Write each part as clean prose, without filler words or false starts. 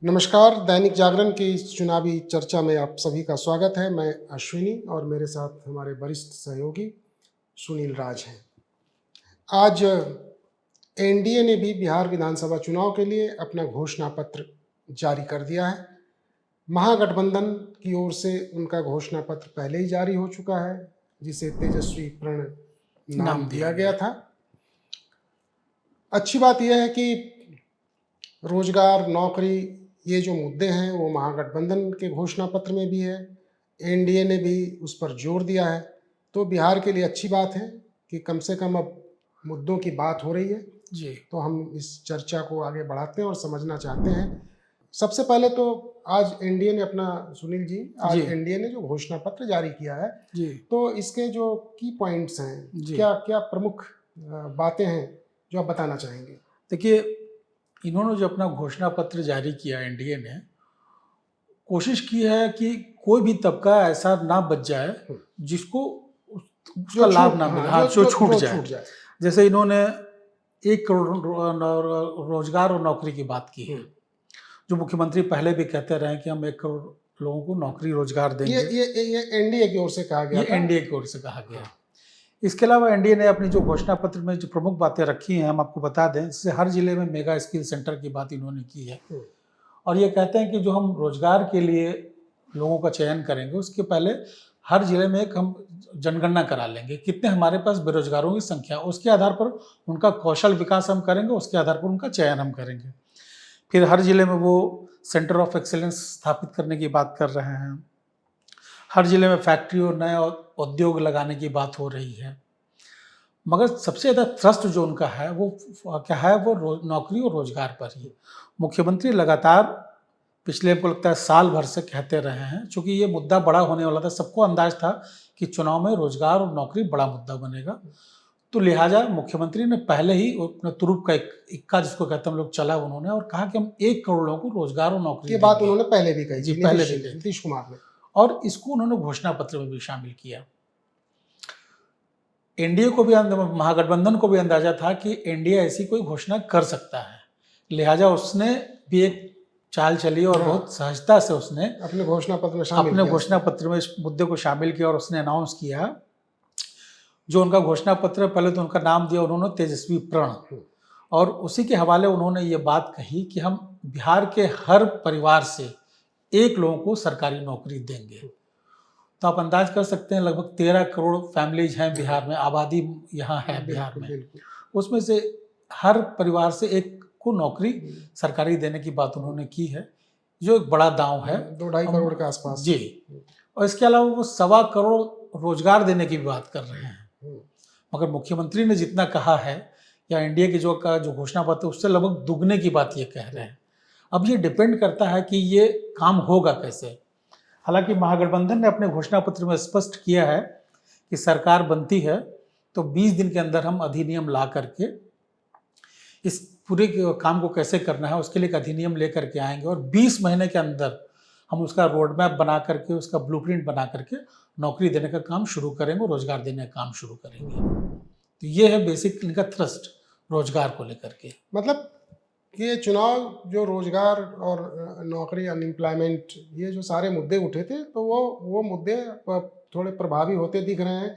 नमस्कार, दैनिक जागरण की इस चुनावी चर्चा में आप सभी का स्वागत है। मैं अश्विनी और मेरे साथ हमारे वरिष्ठ सहयोगी सुनील राज हैं। आज एनडीए ने भी बिहार विधानसभा चुनाव के लिए अपना घोषणा पत्र जारी कर दिया है। महागठबंधन की ओर से उनका घोषणा पत्र पहले ही जारी हो चुका है, जिसे तेजस्वी प्रण नाम दिया गया था। अच्छी बात यह है कि रोजगार, नौकरी, ये जो मुद्दे हैं वो महागठबंधन के घोषणा पत्र में भी है। एनडीए ने भी उस पर जोर दिया है। तो बिहार के लिए अच्छी बात है कि कम से कम अब मुद्दों की बात हो रही है जी। तो हम इस चर्चा को आगे बढ़ाते हैं और समझना चाहते हैं। सबसे पहले तो आज एनडीए ने अपना, सुनील जी, आज एनडीए ने जो घोषणा पत्र जारी किया है जी, तो इसके जो की पॉइंट्स हैं, क्या क्या प्रमुख बातें हैं जो आप बताना चाहेंगे? देखिए, इन्होंने जो अपना घोषणा पत्र जारी किया, एनडीए ने कोशिश की है कि कोई भी तबका ऐसा ना बच जाए जिसको उसका लाभ ना मिले, जो छूट जाए। जैसे इन्होंने 1 करोड़ रोजगार और नौकरी की बात की है, जो मुख्यमंत्री पहले भी कहते रहे कि हम 1 करोड़ लोगों को नौकरी रोजगार देंगे। ये एनडीए की ओर से कहा गया, ये एनडीए की ओर से कहा गया। इसके अलावा एनडीए ने अपनी जो घोषणा पत्र में जो प्रमुख बातें रखी हैं, हम आपको बता दें। जैसे हर जिले में मेगा स्किल सेंटर की बात इन्होंने की है, और ये कहते हैं कि जो हम रोजगार के लिए लोगों का चयन करेंगे उसके पहले हर जिले में एक हम जनगणना करा लेंगे, कितने हमारे पास बेरोजगारों की संख्या, उसके आधार पर उनका कौशल विकास हम करेंगे, उसके आधार पर उनका चयन हम करेंगे। फिर हर जिले में वो सेंटर ऑफ एक्सेलेंस स्थापित करने की बात कर रहे हैं। हर जिले में फैक्ट्री और नए उद्योग लगाने की बात हो रही है। मगर सबसे ज़्यादा थ्रस्ट जो उनका है वो क्या है, वो नौकरी और रोजगार पर ही। मुख्यमंत्री लगातार पिछले, हमको लगता है, साल भर से कहते रहे हैं, चूँकि ये मुद्दा बड़ा होने वाला था, सबको अंदाज था कि चुनाव में रोजगार और नौकरी बड़ा मुद्दा बनेगा। तो लिहाजा मुख्यमंत्री ने पहले ही अपने तुरुप का इक्का, जिसको कहते हैं हम लोग, चला उन्होंने, और कहा कि हम 1 करोड़ लोगों को रोजगार और नौकरी ये बात उन्होंने पहले भी कही। जी, पहले भी कही नीतीश कुमार ने, और इसको उन्होंने घोषणा पत्र में भी शामिल किया। एनडीए को भी, महागठबंधन को भी अंदाजा था कि एनडीए ऐसी कोई घोषणा कर सकता है, लिहाजा उसने भी एक चाल चली और बहुत सहजता से उसने अपने घोषणा पत्र में इस मुद्दे को शामिल किया, और उसने अनाउंस किया। जो उनका घोषणा पत्र, पहले तो उनका नाम दिया उन्होंने तेजस्वी प्रण, और उसी के हवाले उन्होंने ये बात कही कि हम बिहार के हर परिवार से 1 लोगों को सरकारी नौकरी देंगे। तो आप अंदाज कर सकते हैं, लगभग 13 करोड़ फैमिलीज हैं बिहार में, आबादी यहाँ है बिहार में, उसमें से हर परिवार से 1 को नौकरी सरकारी देने की बात उन्होंने की है, जो एक बड़ा दांव है, 2-2.5 करोड़ के आसपास। जी। और इसके अलावा वो 1.25 करोड़ रोजगार देने की भी बात कर रहे हैं। मगर मुख्यमंत्री ने जितना कहा है, या एनडीए की जो घोषणा पत्र, उससे लगभग दुगने की बात ये कह रहे हैं। अब ये डिपेंड करता है कि ये काम होगा कैसे। हालांकि महागठबंधन ने अपने घोषणा पत्र में स्पष्ट किया है कि सरकार बनती है तो 20 दिन के अंदर हम अधिनियम ला करके इस पूरे काम को कैसे करना है उसके लिए एक अधिनियम लेकर के आएंगे, और 20 महीने के अंदर हम उसका रोड मैप बना करके, उसका ब्लूप्रिंट बना करके नौकरी देने का काम शुरू करेंगे, रोजगार देने का काम शुरू करेंगे। तो ये है बेसिक इनका थ्रस्ट रोजगार को लेकर के। मतलब कि ये चुनाव जो रोजगार और नौकरी, अनएम्प्लॉयमेंट, ये जो सारे मुद्दे उठे थे, तो वो मुद्दे थोड़े प्रभावी होते दिख रहे हैं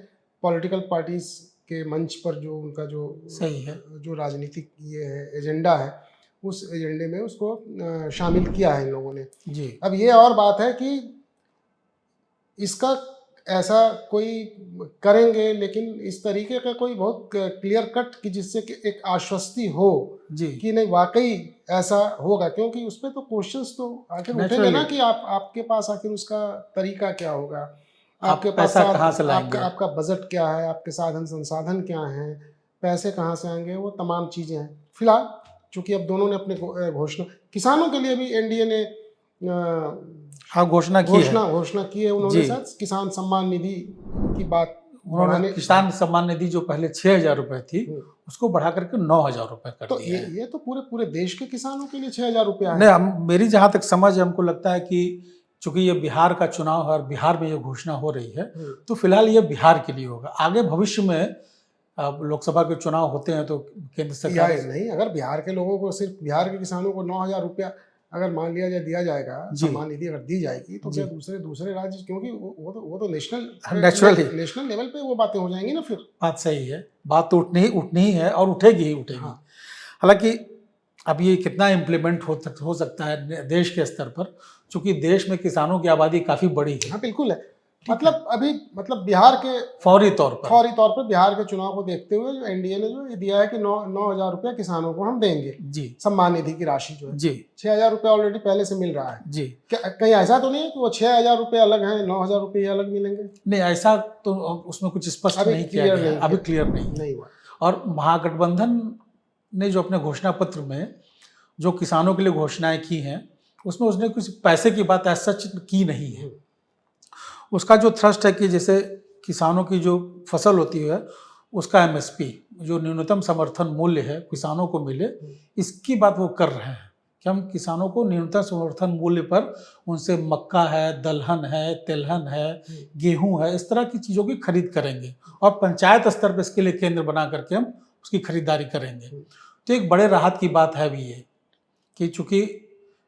पॉलिटिकल पार्टीज के मंच पर। जो उनका जो सही है, जो राजनीतिक ये है एजेंडा है, उस एजेंडे में उसको शामिल किया है इन लोगों ने जी। अब ये और बात है कि इसका ऐसा कोई करेंगे, लेकिन इस तरीके का कोई बहुत क्लियर कट कि जिससे कि एक आश्वस्ति हो जी कि नहीं वाकई ऐसा होगा, क्योंकि उस पर तो क्वेश्चंस तो आखिर उठेंगे ना कि आपके पास आखिर उसका तरीका क्या होगा, आपके पास कहाँ से लाएंगे, आपका बजट क्या है, आपके साधन संसाधन क्या हैं, पैसे कहाँ से आएंगे, वो तमाम चीज़ें हैं। फिलहाल चूंकि अब दोनों ने अपने घोषणा, किसानों के लिए भी एनडीए ने घोषणा की है उन्होंने, साथ किसान सम्मान निधि की बात उन्होंने, किसान सम्मान निधि जो पहले 6,000 रुपए थी उसको बढ़ा करके 9,000 रुपए कर दिया है। ये तो पूरे देश के किसानों के लिए 6,000 रुपया है। नहीं, मेरी जहाँ तक समझ है, हमको लगता है कि चूंकि ये बिहार का चुनाव है और बिहार में ये घोषणा हो रही है, तो फिलहाल ये बिहार के लिए होगा। आगे भविष्य में लोकसभा के चुनाव होते हैं तो केंद्र सरकार नहीं, अगर बिहार के लोगों को, सिर्फ बिहार के किसानों को 9,000 रुपया अगर मान लिया जाए दिया जाएगा, जी। सम्मान निधि अगर दी जाएगी, तो जी। क्या दूसरे राज्य, क्योंकि वो तो नेशनल नेचुरली लेवल पे वो बातें हो जाएंगी ना फिर। बात सही है, बात तो उठनी ही है और उठेगी ही उठेगी। हाँ। हालांकि अब ये कितना इम्प्लीमेंट हो सकता है देश के स्तर पर, चूंकि देश में किसानों की आबादी काफ़ी बड़ी है। हाँ बिल्कुल है। ठीक मतलब अभी बिहार के फौरी तौर पर बिहार के चुनाव को देखते हुए जो एनडीए ने जो ये दिया है कि 9,000 रुपया किसानों को हम देंगे, जी सम्मान निधि की राशि जो है जी 6,000 रुपया ऑलरेडी पहले से मिल रहा है। जी। कहीं ऐसा तो नहीं है कि वो 6,000 रुपये अलग हैं, 9,000 रुपये अलग मिलेंगे? नहीं, ऐसा तो उसमें कुछ स्पष्ट अभी नहीं किया क्लियर गया है, नहीं अभी किया। क्लियर नहीं हुआ। और महागठबंधन ने जो अपने घोषणा पत्र में जो किसानों के लिए घोषणाएं की हैं, उसमें उसने कुछ पैसे की बात ऐसा सच की नहीं है। उसका जो थ्रस्ट है कि जैसे किसानों की जो फसल होती है उसका एमएसपी, जो न्यूनतम समर्थन मूल्य है, किसानों को मिले, इसकी बात वो कर रहे हैं कि हम किसानों को न्यूनतम समर्थन मूल्य पर उनसे मक्का है, दलहन है, तिलहन है, गेहूं है, इस तरह की चीज़ों की खरीद करेंगे और पंचायत स्तर पर इसके लिए केंद्र बना करके हम उसकी खरीदारी करेंगे। तो एक बड़े राहत की बात है भी ये कि चूंकि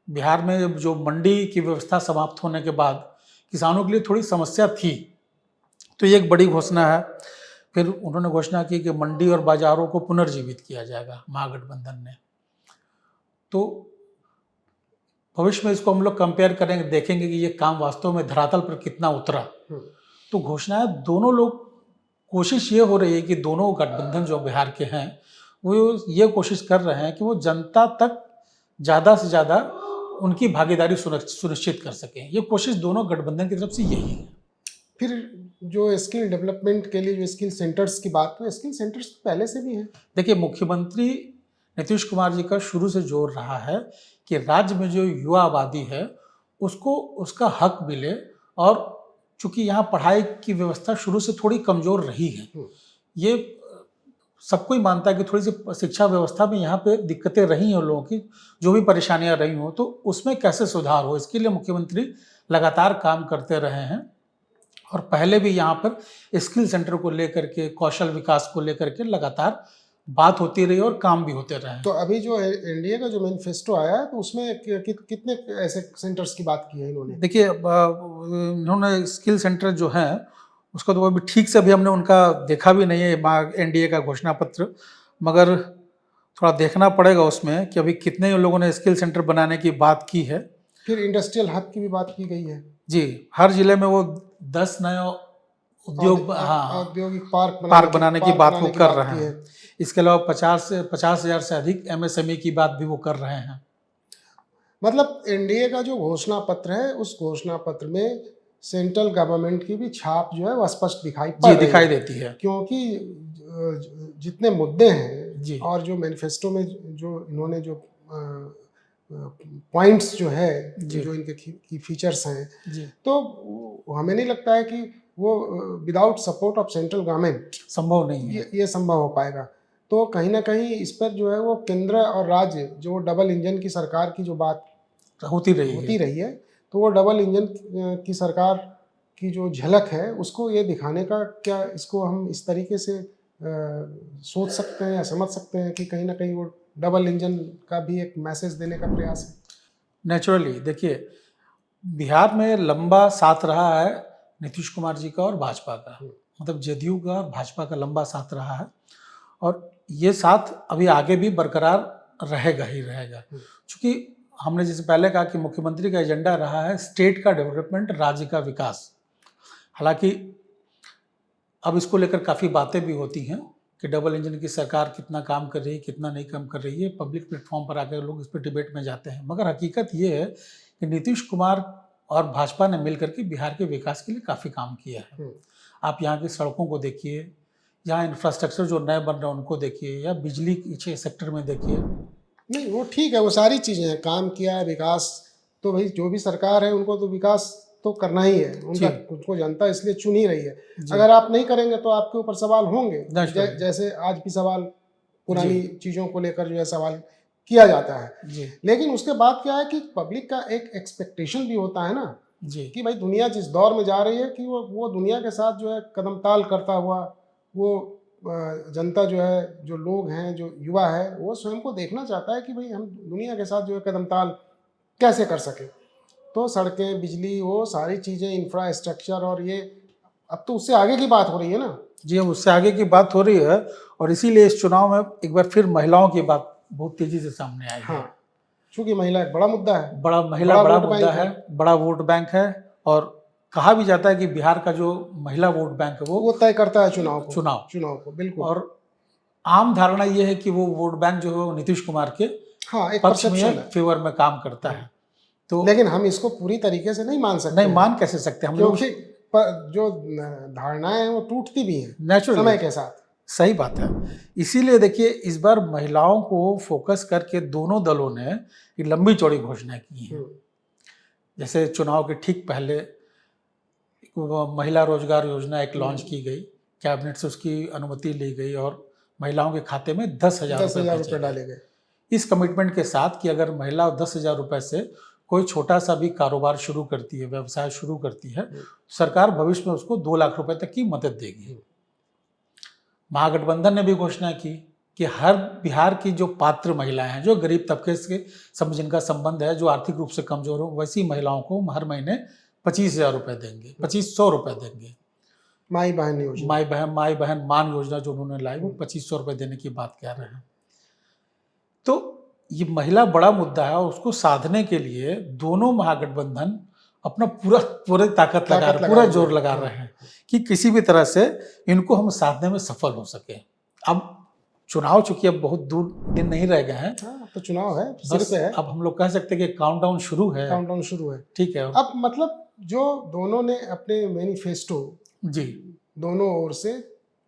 बिहार में जो मंडी की व्यवस्था समाप्त होने के बाद किसानों के लिए थोड़ी समस्या थी, तो ये एक बड़ी घोषणा है। फिर उन्होंने घोषणा की कि मंडी और बाजारों को पुनर्जीवित किया जाएगा महागठबंधन ने। तो भविष्य में इसको हम लोग कंपेयर करेंगे, देखेंगे कि ये काम वास्तव में धरातल पर कितना उतरा। तो घोषणाएं दोनों लोग, कोशिश ये हो रही है कि दोनों गठबंधन जो बिहार के हैं वो ये कोशिश कर रहे हैं कि वो जनता तक ज़्यादा से ज़्यादा उनकी भागीदारी सुनिश्चित कर सकें। ये कोशिश दोनों गठबंधन की तरफ से यही है। फिर जो स्किल डेवलपमेंट के लिए जो स्किल सेंटर्स की बात, तो स्किल सेंटर्स पहले से भी हैं। देखिए, मुख्यमंत्री नीतीश कुमार जी का शुरू से जोर रहा है कि राज्य में जो युवा आबादी है उसको उसका हक मिले, और चूंकि यहाँ पढ़ाई की व्यवस्था शुरू से थोड़ी कमजोर रही है, ये सब कोई मानता है कि थोड़ी सी शिक्षा व्यवस्था में यहाँ पे दिक्कतें रही हैं लोगों की, जो भी परेशानियां रही हों, तो उसमें कैसे सुधार हो, इसके लिए मुख्यमंत्री लगातार काम करते रहे हैं। और पहले भी यहाँ पर स्किल सेंटर को लेकर के, कौशल विकास को लेकर के लगातार बात होती रही और काम भी होते रहे। तो अभी जो एनडीए का जो मैनिफेस्टो आया है, तो उसमें कितने ऐसे सेंटर्स की बात की है इन्होंने? देखिए, इन्होंने स्किल सेंटर जो है उसका तो अभी ठीक से अभी हमने उनका देखा भी नहीं है, एनडीए का घोषणा पत्र, मगर थोड़ा देखना पड़ेगा उसमें कि अभी कितने लोगों ने स्किल सेंटर बनाने की बात की है। फिर इंडस्ट्रियल हब की भी बात की गई है। जी, हर जिले में वो 10 नए औद्योगिक पार्क बनाने की बात वो कर रहे हैं। इसके अलावा 50,000 से अधिक एमएसएमई की बात भी वो कर रहे हैं। मतलब एनडीए का जो घोषणा पत्र है, उस घोषणा पत्र में सेंट्रल गवर्नमेंट की भी छाप जो है वह स्पष्ट दिखाई देती है, क्योंकि जितने मुद्दे हैं और जो मैनिफेस्टो में जो इन्होंने जो पॉइंट्स जो है, जो इनके की फीचर्स हैं, तो हमें नहीं लगता है कि वो without support of central government संभव नहीं है, ये संभव हो पाएगा। तो कहीं ना कहीं इस पर जो है वो केंद्र और राज्य, जो डबल इंजन की सरकार की जो बात होती रही है, तो वो डबल इंजन की सरकार की जो झलक है उसको ये दिखाने का, क्या इसको हम इस तरीके से सोच सकते हैं या समझ सकते हैं कि कहीं ना कहीं वो डबल इंजन का भी एक मैसेज देने का प्रयास है? नेचुरली देखिए, बिहार में लंबा साथ रहा है नीतीश कुमार जी का और भाजपा का, मतलब जदयू का और भाजपा का लंबा साथ रहा है, और ये साथ अभी आगे भी बरकरार रहेगा ही रहेगा। क्योंकि हमने जैसे पहले कहा कि मुख्यमंत्री का एजेंडा रहा है स्टेट का डेवलपमेंट, राज्य का विकास। हालांकि अब इसको लेकर काफ़ी बातें भी होती हैं कि डबल इंजन की सरकार कितना काम कर रही है, कितना नहीं काम कर रही है, पब्लिक प्लेटफॉर्म पर आकर लोग इस पर डिबेट में जाते हैं। मगर हकीकत ये है कि नीतीश कुमार और भाजपा ने मिलकर के बिहार के विकास के लिए काफ़ी काम किया है। आप यहाँ की सड़कों को देखिए, यहाँ इंफ्रास्ट्रक्चर जो नए बन रहे हैं उनको देखिए, या बिजली के सेक्टर में देखिए। नहीं, वो ठीक है, वो सारी चीज़ें हैं, काम किया है, विकास तो भाई जो भी सरकार है उनको तो विकास तो करना ही है, उनको जनता इसलिए चुन ही रही है। अगर आप नहीं करेंगे तो आपके ऊपर सवाल होंगे, जैसे आज भी सवाल पुरानी चीज़ों को लेकर जो है सवाल किया जाता है। लेकिन उसके बाद क्या है कि पब्लिक का एक एक्सपेक्टेशन भी होता है ना, कि भाई दुनिया जिस दौर में जा रही है कि वो दुनिया के साथ जो है कदम ताल करता हुआ, वो जनता जो है, जो लोग हैं, जो युवा है, वो स्वयं को देखना चाहता है कि भाई हम दुनिया के साथ जो है कदम ताल कैसे कर सके। तो सड़कें, बिजली, वो सारी चीज़ें, इंफ्रास्ट्रक्चर, और ये अब तो उससे आगे की बात हो रही है ना। जी, अब उससे आगे की बात हो रही है और इसीलिए इस चुनाव में एक बार फिर महिलाओं की बात बहुत तेजी से सामने आई है। हाँ, चूंकि महिला एक बड़ा मुद्दा है, महिला बड़ा वोट मुद्दा बैंक है, बड़ा वोट बैंक है। और कहा भी जाता है कि बिहार का जो महिला वोट बैंक है वो तय करता है चुनाव चुनाव को बिल्कुल। और आम धारणा ये है कि वो वोट बैंक जो है वो नीतीश कुमार के हाँ, एक पक्ष में परसेप्शन है, फेवर में काम करता है। तो लेकिन हम इसको पूरी तरीके से नहीं मान सकते नहीं हैं, मान कैसे सकते हम लोग, क्योंकि जो धारणाएं हैं वो टूटती भी हैं नेचुरली समय के साथ। सही बात है। इसीलिए देखिए इस बार महिलाओं को फोकस करके दोनों दलों ने एक लंबी चौड़ी घोषणाएं की हैं। जैसे चुनाव के ठीक पहले महिला रोजगार योजना एक लॉन्च की गई, कैबिनेट से उसकी अनुमति ली गई और महिलाओं के खाते में 10,000 रुपये डाले गए, इस कमिटमेंट के साथ कि अगर महिला 10,000 रुपये से कोई छोटा सा भी कारोबार शुरू करती है, व्यवसाय शुरू करती है, सरकार भविष्य में उसको 2 लाख रुपए तक की मदद देगी। महागठबंधन ने भी घोषणा की कि हर बिहार की जो पात्र महिलाएं हैं, जो गरीब तबके से जिनका संबंध है, जो आर्थिक रूप से कमजोर हो, वैसी महिलाओं को हर महीने 25,000 रुपये देंगे, 2,500 रुपये देंगे। माई बहन योजना, माई बहन मान योजना जो उन्होंने लाई, वो 2,500 रुपये देने की बात कह रहे हैं। तो ये महिला बड़ा मुद्दा है और उसको साधने के लिए दोनों महागठबंधन अपना पूरी ताकत लगा रहे, पूरा जोर लगा रहे हैं कि किसी भी तरह से इनको हम साधने में सफल हो सके। अब चुनाव चूंकि अब बहुत दूर दिन नहीं रह गए हैं, तो चुनाव है, बस है। अब हम लोग कह सकते हैं कि काउंटडाउन शुरू है, ठीक है। अब मतलब जो दोनों ने अपने मैनिफेस्टो, जी, दोनों ओर से,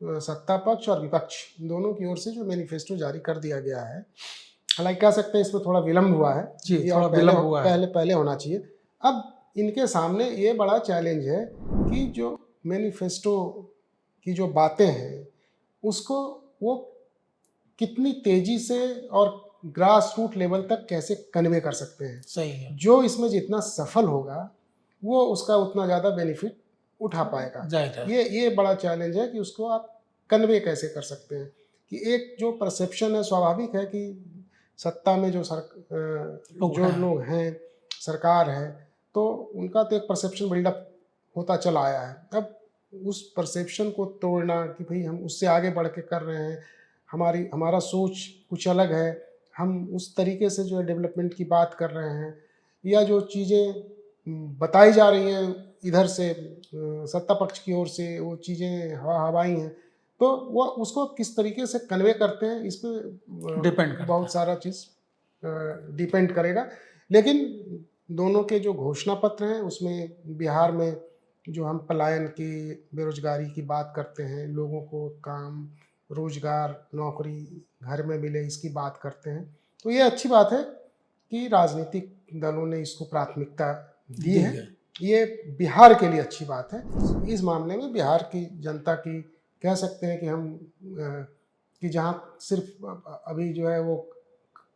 सत्ता पक्ष और विपक्ष दोनों की ओर से जो मैनिफेस्टो जारी कर दिया गया है, हालांकि कह सकते हैं इसमें थोड़ा विलम्ब हुआ है जी, थोड़ा विलम्ब हुआ है, पहले होना चाहिए। अब इनके सामने ये बड़ा चैलेंज है कि जो मैनिफेस्टो की जो बातें हैं उसको वो कितनी तेजी से और ग्रास रूट लेवल तक कैसे कन्वे कर सकते हैं। सही है। जो इसमें जितना सफल होगा वो उसका उतना ज़्यादा बेनिफिट उठा पाएगा। ये बड़ा चैलेंज है कि उसको आप कन्वे कैसे कर सकते हैं। कि एक जो परसेप्शन है, स्वाभाविक है कि सत्ता में जो लोग हैं, सरकार है, तो उनका तो एक परसेप्शन बिल्डअप होता चला आया है। अब उस परसेप्शन को तोड़ना कि भाई हम उससे आगे बढ़ के कर रहे हैं, हमारा सोच कुछ अलग है, हम उस तरीके से जो है डेवलपमेंट की बात कर रहे हैं, या जो चीज़ें बताई जा रही हैं इधर से सत्ता पक्ष की ओर से, वो चीज़ें हवाई हैं, तो वो उसको किस तरीके से कन्वे करते हैं इस पर डिपेंड बहुत सारा चीज़ डिपेंड करेगा। लेकिन दोनों के जो घोषणा पत्र हैं उसमें बिहार में जो हम पलायन की, बेरोजगारी की बात करते हैं, लोगों को काम, रोजगार, नौकरी घर में मिले, इसकी बात करते हैं, तो ये अच्छी बात है कि राजनीतिक दलों ने इसको प्राथमिकता दी है। ये बिहार के लिए अच्छी बात है। इस मामले में बिहार की जनता की कह सकते हैं कि हम कि जहाँ सिर्फ अभी जो है वो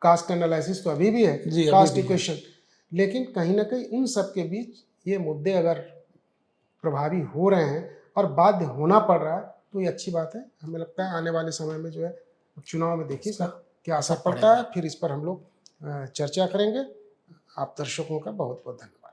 कास्ट एनालिसिस तो अभी भी है, कास्ट इक्वेशन, लेकिन कहीं ना कहीं उन सब के बीच ये मुद्दे अगर प्रभावी हो रहे हैं और बाध्य होना पड़ रहा है तो ये अच्छी बात है। हमें लगता है आने वाले समय में जो है चुनाव में देखिए क्या असर पड़ता है, फिर इस पर हम लोग चर्चा करेंगे। आप दर्शकों का बहुत बहुत धन्यवाद।